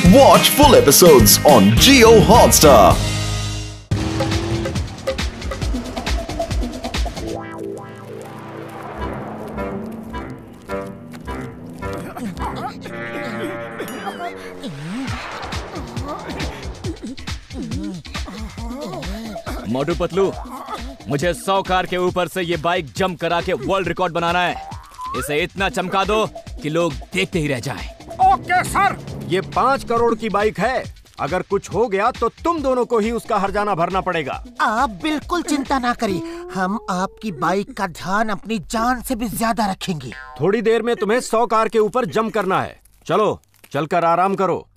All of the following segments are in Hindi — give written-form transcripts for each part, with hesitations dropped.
Watch full episodes on Jio Hotstar. Motu Patlu, मुझे 100 कार के ऊपर से ये बाइक जंप करा के वर्ल्ड रिकॉर्ड बनाना है। इसे इतना चमका दो कि लोग देखते ही रह जाएं। Okay sir. ये 5 करोड़ की बाइक है। अगर कुछ हो गया तो तुम दोनों को ही उसका हर्जाना भरना पड़ेगा। आप बिल्कुल चिंता ना करिए, हम आपकी बाइक का ध्यान अपनी जान से भी ज्यादा रखेंगे। थोड़ी देर में तुम्हें 100 कार के ऊपर जंप करना है। चलो, चलकर आराम करो।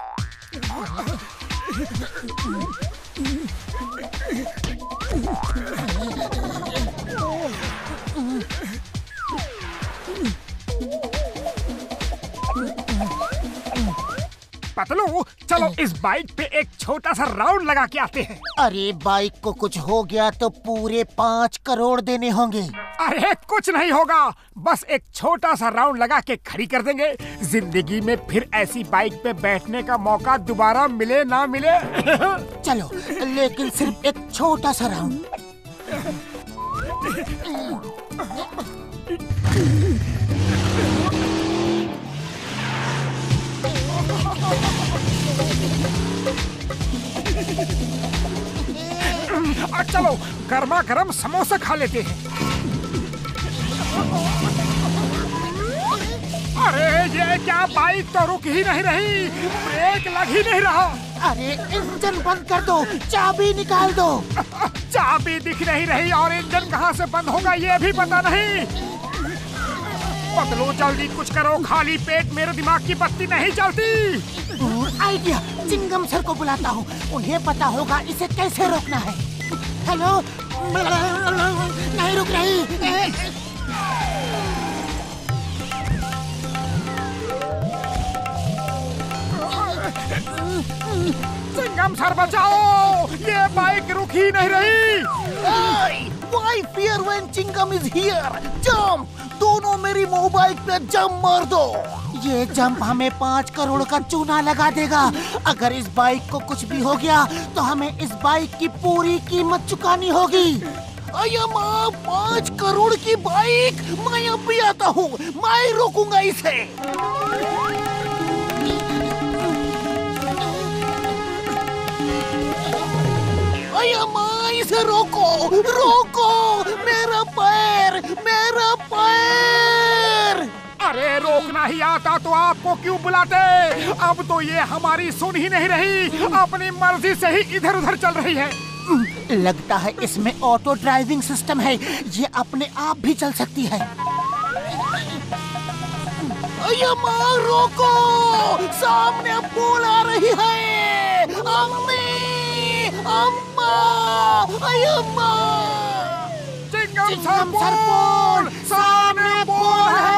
पतलू, चलो इस बाइक पे एक छोटा सा राउंड लगा के आते हैं। अरे बाइक को कुछ हो गया तो पूरे 5 करोड़ देने होंगे। अरे कुछ नहीं होगा, बस एक छोटा सा राउंड लगा के खड़ी कर देंगे। जिंदगी में फिर ऐसी बाइक पे बैठने का मौका दोबारा मिले ना मिले। चलो, लेकिन सिर्फ एक छोटा सा राउंड। चलो गर्मा गर्म समोसा खा लेते हैं। अरे ये क्या, बाइक तो रुक ही नहीं रही, ब्रेक लग ही नहीं रहा। अरे इंजन बंद कर दो, चाबी निकाल दो। चाबी दिख नहीं रही और इंजन कहाँ से बंद होगा ये भी पता नहीं। पतलू जल्दी कुछ करो, खाली पेट मेरे दिमाग की बत्ती नहीं चलती। आइडिया, चिंगम सर को बुलाता हूँ, उन्हें पता होगा इसे कैसे रोकना है। हेलो, नहीं रुक रही। चिंगम सर बचाओ, ये बाइक रुक ही नहीं रही। Why fear when Chingam is here? Jump! दोनों मेरी मोबाइल पे जंप मार दो। ये जंप हमें 5 करोड़ का चूना लगा देगा। अगर इस बाइक को कुछ भी हो गया तो हमें इस बाइक की पूरी कीमत चुकानी होगी। अय्या माँ, 5 करोड़ की बाइक! मैं अब भी आता हूँ, मैं रोकूंगा इसे। अय्या माँ, इसे रोको, रोको! मेरा पैर, मेरा पैर! अरे रोकना ही आता तो आपको क्यों बुलाते? अब तो ये हमारी सुन ही नहीं रही, अपनी मर्जी से ही इधर उधर चल रही है। लगता है इसमें ऑटो ड्राइविंग सिस्टम है, ये अपने आप भी चल सकती है। अय्या माँ, रोको! सामने पुल आ रही है। अम्मी, अम्मा, अय्या माँ! चिंगम सर पुल, सामने पुल है।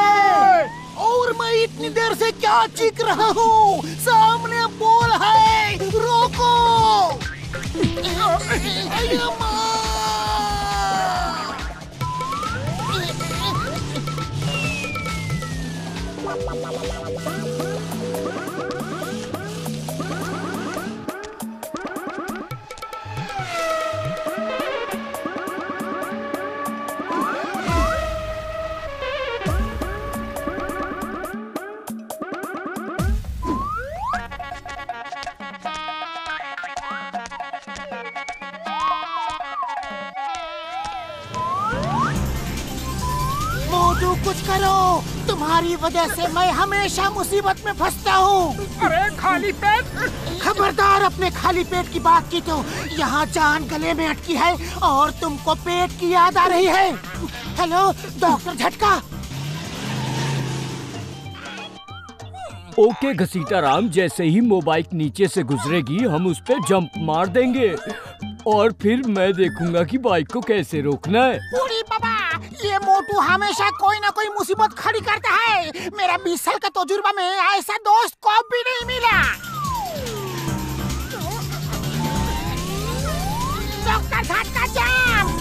और मैं इतनी देर से क्या चीख रहा हूँ? सामने पुल है, रोको! अय्या माँ! मोटू, कुछ करो, तुम्हारी वजह से मैं हमेशा मुसीबत में फंसता हूँ। अरे खाली पेट! खबरदार, अपने खाली पेट की बात की तो यहाँ जान गले में अटकी है और तुमको पेट की याद आ रही है। हेलो डॉक्टर झटका। ओके घसीटा राम, जैसे ही मोबाइल नीचे से गुजरेगी हम उस पे जंप मार देंगे और फिर मैं देखूंगा कि बाइक को कैसे रोकना है। अरे बाबा, ये मोटू हमेशा कोई ना कोई मुसीबत खड़ी करता है। मेरा 20 साल का तजुर्बा में ऐसा दोस्त को भी नहीं मिला। डॉक्टर झटका जाम।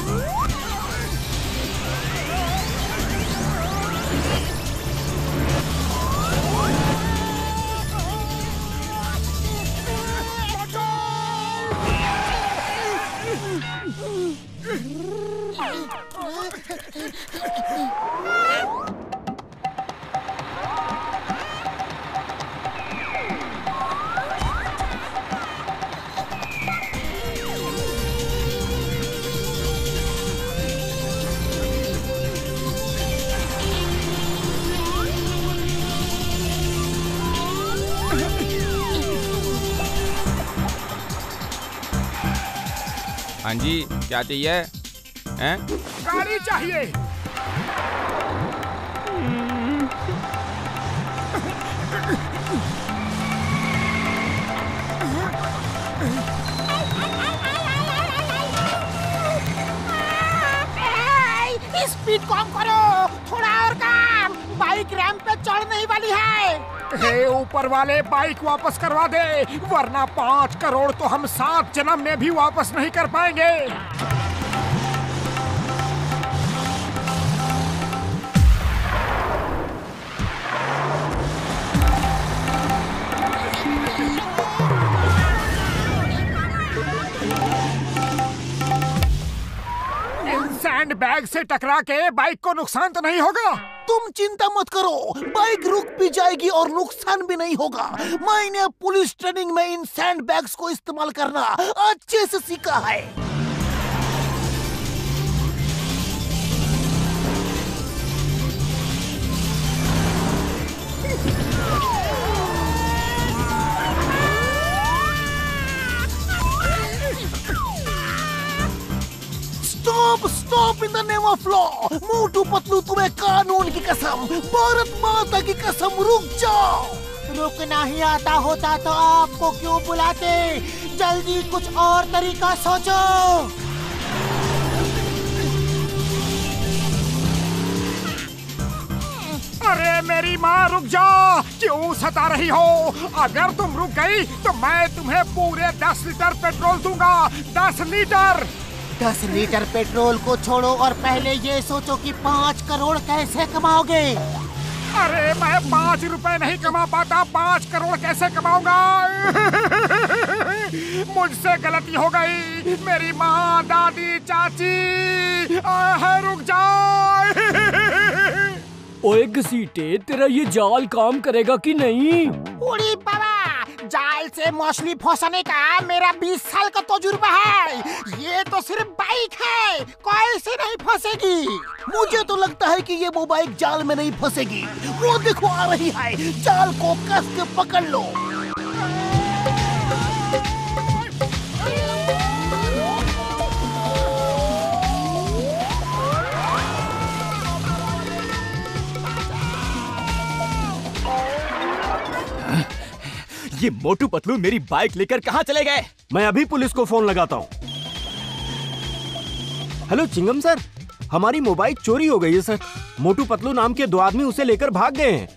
हाँ जी, क्या चाहिए? हैं? गाड़ी चाहिए। स्पीड कम करो, थोड़ा और काम। बाइक रैंप पे चढ़ने ही वाली है। हे ऊपर वाले, बाइक वापस करवा दे, वरना 5 करोड़ तो हम 7 जन्म में भी वापस नहीं कर पाएंगे। सैंड बैग से टकरा के बाइक को नुकसान तो नहीं होगा? तुम चिंता मत करो, बाइक रुक भी जाएगी और नुकसान भी नहीं होगा। मैंने पुलिस ट्रेनिंग में इन सैंड बैग्स को इस्तेमाल करना अच्छे से सीखा है। Stop in the name of law. Motu Patlu, तुम्हें कानून की कसम, भारत माता की कसम, रुक जाओ। रुकना ही आता होता तो आपको क्यों बुलाते? जल्दी कुछ और तरीका सोचो। अरे मेरी माँ, रुक जाओ, क्यों सता रही हो? अगर तुम रुक गई तो मैं तुम्हें पूरे 10 लीटर पेट्रोल दूंगा। 10 लीटर। 10 लीटर पेट्रोल को छोड़ो और पहले ये सोचो कि 5 करोड़ कैसे कमाओगे। अरे मैं 5 रुपए नहीं कमा पाता, 5 करोड़ कैसे कमाऊंगा? मुझसे गलती हो गई। मेरी माँ, दादी, चाची, रुक जाओ। ओए घसीटे, तेरा ये जाल काम करेगा कि नहीं? उड़ी बाबा, जाल से मछली फंसाने का मेरा 20 साल का तजुर्बा है। ये तो सिर्फ बाइक है, कैसे नहीं फंसेगी? मुझे तो लगता है कि ये वो बाइक जाल में नहीं फंसेगी। वो देखो आ रही है, जाल को कस के पकड़ लो। ये मोटू पतलू मेरी बाइक लेकर कहाँ चले गए? मैं अभी पुलिस को फोन लगाता हूँ। हेलो चिंगम सर, हमारी मोबाइल चोरी हो गई है सर। मोटू पतलू नाम के 2 आदमी उसे लेकर भाग गए हैं।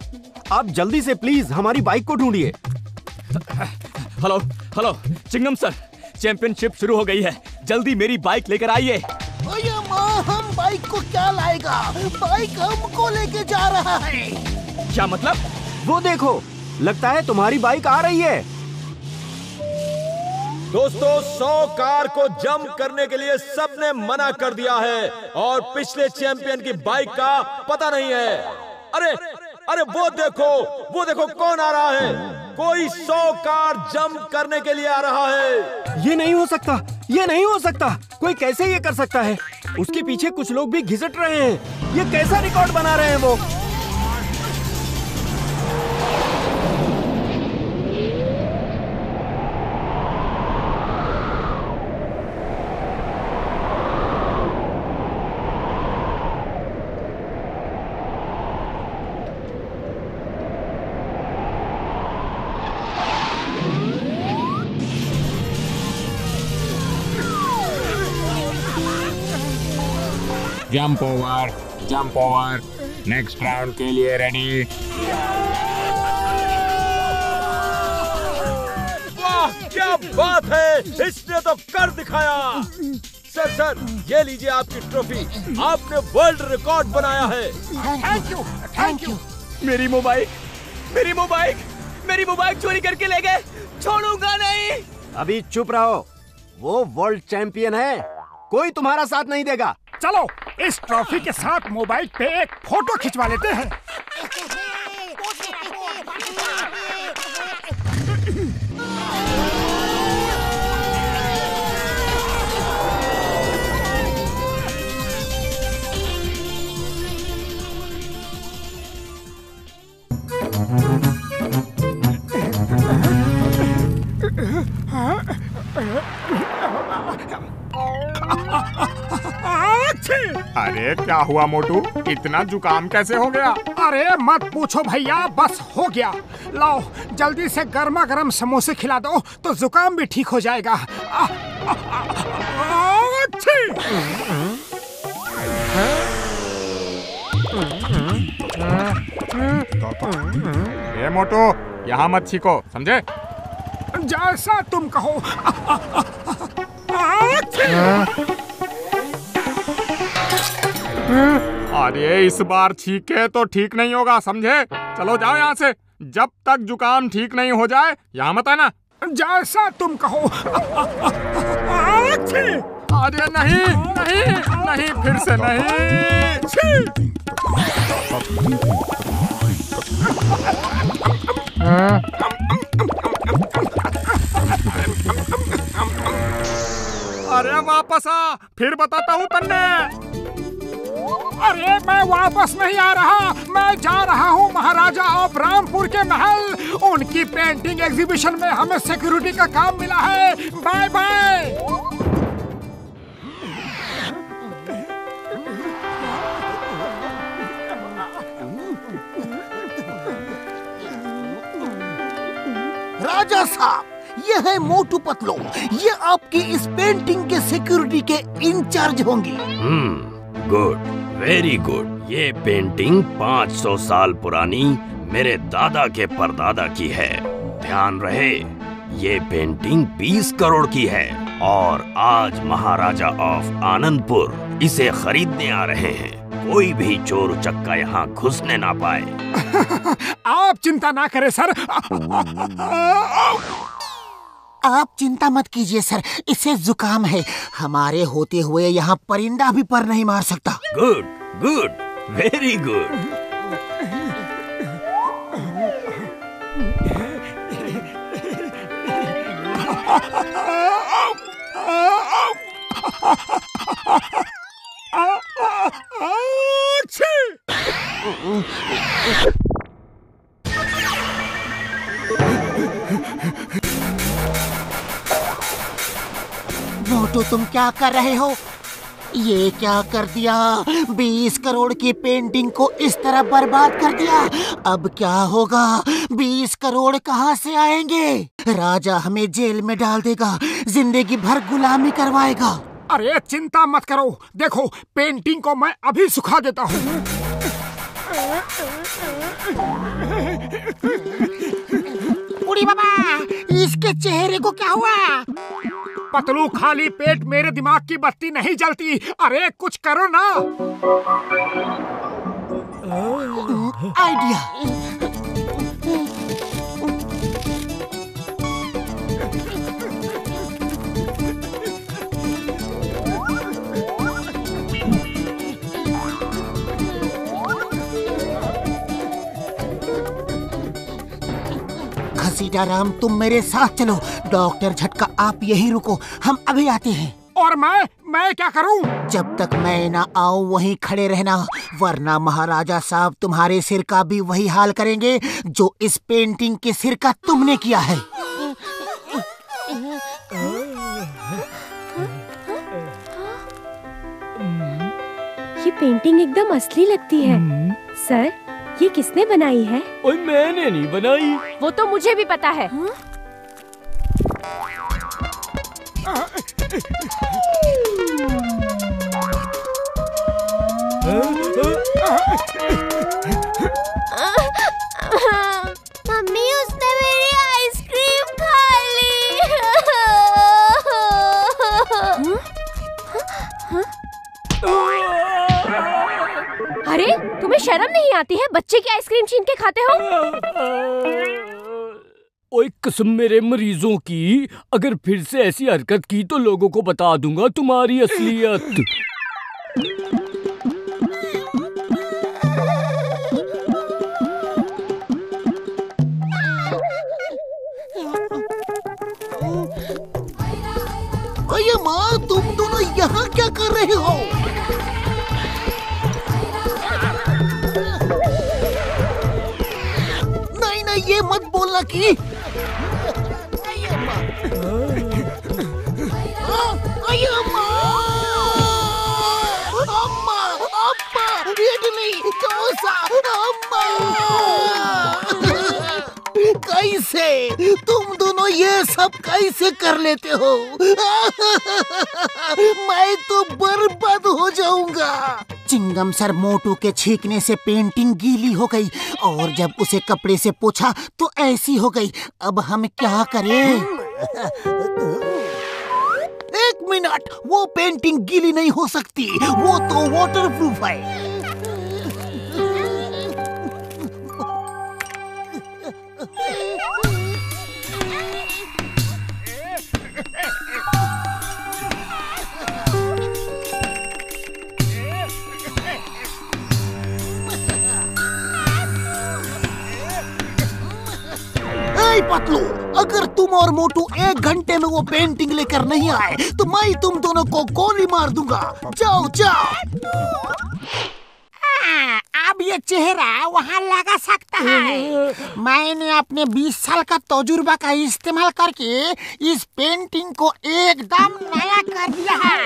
आप जल्दी से प्लीज हमारी बाइक को ढूंढिए। हेलो हेलो चिंगम सर, चैंपियनशिप शुरू हो गई है, जल्दी मेरी बाइक लेकर आइए। भैया माँ, हम बाइक को क्या लाएगा? बाइक हमको लेके जा रहा है। क्या मतलब? वो देखो, लगता है तुम्हारी बाइक आ रही है। दोस्तों, 100 कार को जंप करने के लिए सबने मना कर दिया है और पिछले चैंपियन की बाइक का पता नहीं है। अरे अरे वो देखो कौन आ रहा है? कोई 100 कार जंप करने के लिए आ रहा है। ये नहीं हो सकता, ये नहीं हो सकता। कोई कैसे ये कर सकता है? उसके पीछे कुछ लोग भी घिसट रहे हैं। ये कैसा रिकॉर्ड बना रहे हैं वो? जंप ओवर, नेक्स्ट राउंड के लिए रेडी। वाह, क्या बात है, इसने तो कर दिखाया। सर, ये लीजिए आपकी ट्रॉफी, आपने वर्ल्ड रिकॉर्ड बनाया है। Thank you. मेरी मोबाइल चोरी करके ले गए, छोड़ूंगा नहीं। अभी चुप रहो, वो वर्ल्ड चैंपियन है, कोई तुम्हारा साथ नहीं देगा। चलो इस ट्रॉफी के साथ मोबाइल पे एक फोटो खिंचवा लेते हैं। अरे क्या हुआ मोटू, इतना जुकाम कैसे हो गया? अरे मत पूछो भैया, बस हो गया। लाओ जल्दी से गर्मा गर्म समोसे खिला दो तो जुकाम भी ठीक हो जाएगा। ये मोटू यहाँ मत छीको, समझे? जैसा तुम कहो। अरे इस बार छीके तो ठीक नहीं होगा, समझे? चलो जाओ यहाँ से, जब तक जुकाम ठीक नहीं हो जाए यहाँ मत आना। जैसा तुम कहो। अरे नहीं नहीं नहीं, फिर से नहीं। अरे वापस आ, फिर बताता हूँ तन्ने। अरे मैं वापस नहीं आ रहा, मैं जा रहा हूँ महाराजा ऑफ रामपुर के महल। उनकी पेंटिंग एग्जीबिशन में हमें सिक्योरिटी का काम मिला है। Bye bye. राजा साहब, ये है मोटू पतलू, ये आपकी इस पेंटिंग के सिक्योरिटी के इंचार्ज होंगे। Good, very good. ये पेंटिंग 500 साल पुरानी मेरे दादा के परदादा की है। ध्यान रहे, ये पेंटिंग 20 करोड़ की है और आज महाराजा ऑफ आनंदपुर इसे खरीदने आ रहे हैं। कोई भी चोर उचक्का यहाँ घुसने ना पाए। आप चिंता ना करें सर। आप चिंता मत कीजिए सर, इसे जुकाम है। हमारे होते हुए यहाँ परिंदा भी पर नहीं मार सकता। Good good, very good. Motu तुम क्या कर रहे हो? ये क्या कर दिया? 20 करोड़ की पेंटिंग को इस तरह बर्बाद कर दिया। अब क्या होगा? 20 करोड़ कहाँ से आएंगे? राजा हमें जेल में डाल देगा, जिंदगी भर गुलामी करवाएगा। अरे चिंता मत करो, देखो पेंटिंग को मैं अभी सुखा देता हूँ। उड़ी बाबा, इसके चेहरे को क्या हुआ? पतलू, खाली पेट मेरे दिमाग की बत्ती नहीं जलती। अरे कुछ करो ना। आइडिया। सीताराम, तुम मेरे साथ चलो। डॉक्टर झटका, आप यहीं रुको, हम अभी आते हैं। और मैं क्या करूं? जब तक मैं ना आऊं वहीं खड़े रहना, वरना महाराजा साहब तुम्हारे सिर का भी वही हाल करेंगे जो इस पेंटिंग के सिर का तुमने किया है। ये पेंटिंग एकदम असली लगती है। सर, ये किसने बनाई है? ओए, मैंने नहीं बनाई। वो तो मुझे भी पता है। मम्मी, उसने मेरी आइसक्रीम खा ली। अरे तुम्हें शर्म नहीं आती है? बच्चे की आइसक्रीम छीन के खाते हो? ओए कसम मेरे मरीजों की, अगर फिर से ऐसी हरकत की तो लोगों को बता दूंगा तुम्हारी असलियत। अये माँ, तुम दोनों यहाँ क्या कर रहे हो? नहीं नहीं, ये मत बोलना कि अये माँ, अम्मा, अम्मा, इडली, डोसा, अम्मा। कैसे तुम दोनों ये सब कैसे कर लेते हो? मैं तो बर्बाद हो जाऊंगा। चिंगम सर मोटू के छींकने से पेंटिंग गीली हो गई और जब उसे कपड़े से पोंछा तो ऐसी हो गई। अब हम क्या करें? एक मिनट, वो पेंटिंग गीली नहीं हो सकती, वो तो वाटरप्रूफ है। पतलू, अगर तुम और मोटू 1 घंटे में वो पेंटिंग लेकर नहीं आए तो मैं तुम दोनों को गोली मार दूंगा। जाओ जाओ। अब ये चेहरा वहाँ लगा सकता है। मैंने अपने 20 साल का तजुर्बा का इस्तेमाल करके इस पेंटिंग को एकदम नया कर दिया है।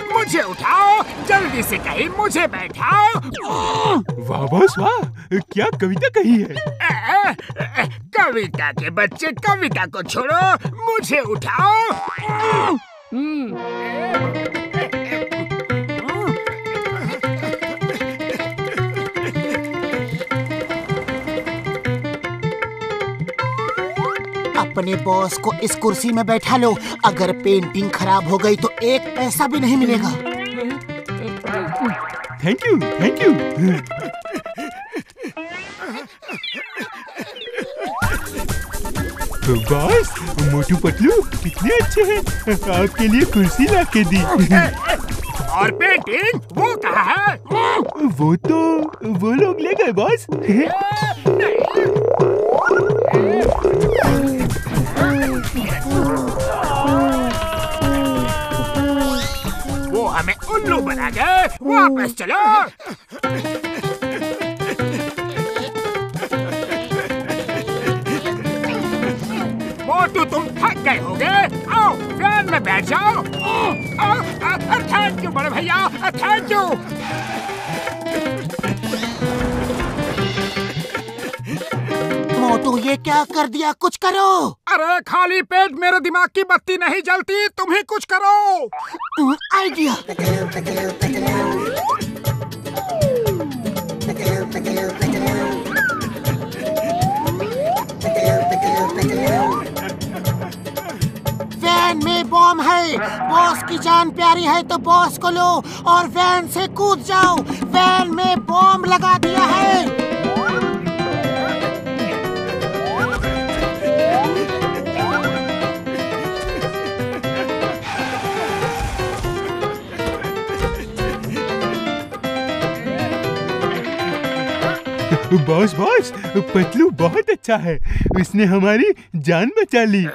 मुझे उठाओ, जल्दी से कहीं मुझे बैठाओ। वाह बॉस वाह, क्या कविता कही है। कविता के बच्चे, कविता को छोड़ो, मुझे उठाओ। अपने बॉस को इस कुर्सी में बैठा लो। अगर पेंटिंग खराब हो गई तो 1 पैसा भी नहीं मिलेगा। Thank you, thank you. Boss, Motu Patlu कितने अच्छे हैं, आपके लिए कुर्सी ला के दी। और पेंटिंग वो कहाँ है? वो लोग ले गए बॉस। वो हमें उल्लू बना गए। वापस चलो। मोटू तुम थक गए होगे, आओ वैन में बैठ जाओ। थैंक यू बड़े भैया, थैंक यू। मोटू ये क्या कर दिया, कुछ करो। अरे खाली पेट मेरे दिमाग की बत्ती नहीं जलती, तुम ही कुछ करो। आइडिया। वैन में बॉम्ब है, बॉस की जान प्यारी है तो बॉस को लो और वैन से कूद जाओ। वैन में बॉम्ब लगा दिया है। बॉस बॉस, पतलू बहुत अच्छा है, उसने हमारी जान बचा ली।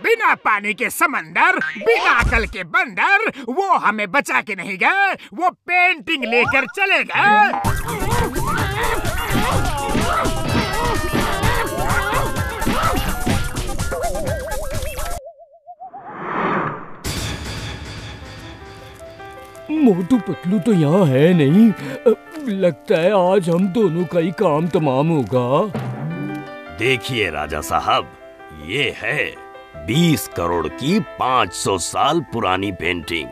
बिना पानी के समंदर, बिना अकल के बंदर, वो हमें बचा के नहीं गए, वो पेंटिंग लेकर चले गए। मोटू पतलू तो यहाँ है नहीं। लगता है आज हम दोनों का ही काम तमाम होगा। देखिए राजा साहब, ये है 20 करोड़ की 500 साल पुरानी पेंटिंग।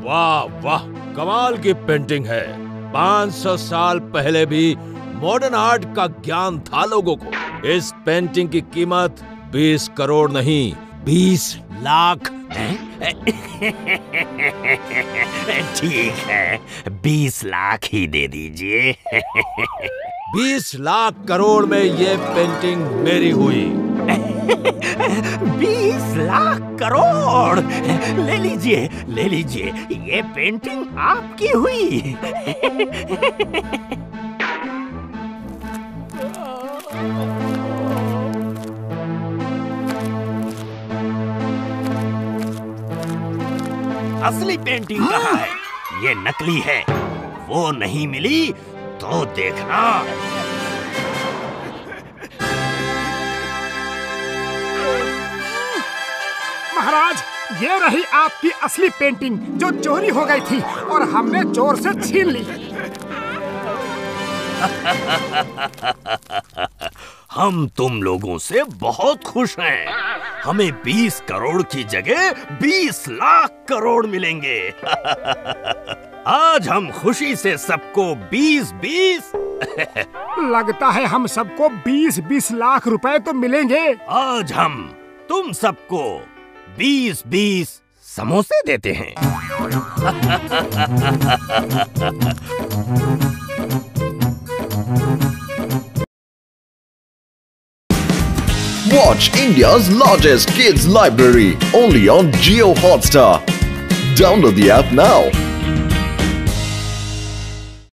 वाह वाह, कमाल की पेंटिंग है। 500 साल पहले भी मॉडर्न आर्ट का ज्ञान था लोगों को। इस पेंटिंग की कीमत 20 करोड़ नहीं, 20 लाख। ठीक है, 20 लाख ही दे दीजिए। 20 लाख करोड़ में ये पेंटिंग मेरी हुई। 20 लाख करोड़? ले लीजिए, ले लीजिए, ये पेंटिंग आपकी हुई। असली पेंटिंग कहाँ है? ये नकली है। वो नहीं मिली तो देखना। महाराज, ये रही आपकी असली पेंटिंग जो चोरी हो गई थी और हमने चोर से छीन ली। हम तुम लोगों से बहुत खुश हैं। हमें 20 करोड़ की जगह 20 लाख करोड़ मिलेंगे। आज हम खुशी से सबको 20-20 लगता है हम सबको 20-20 लाख रुपए तो मिलेंगे। आज हम तुम सबको 20-20 समोसे देते हैं। Watch India's largest kids library only on Jio Hotstar. Download the app now.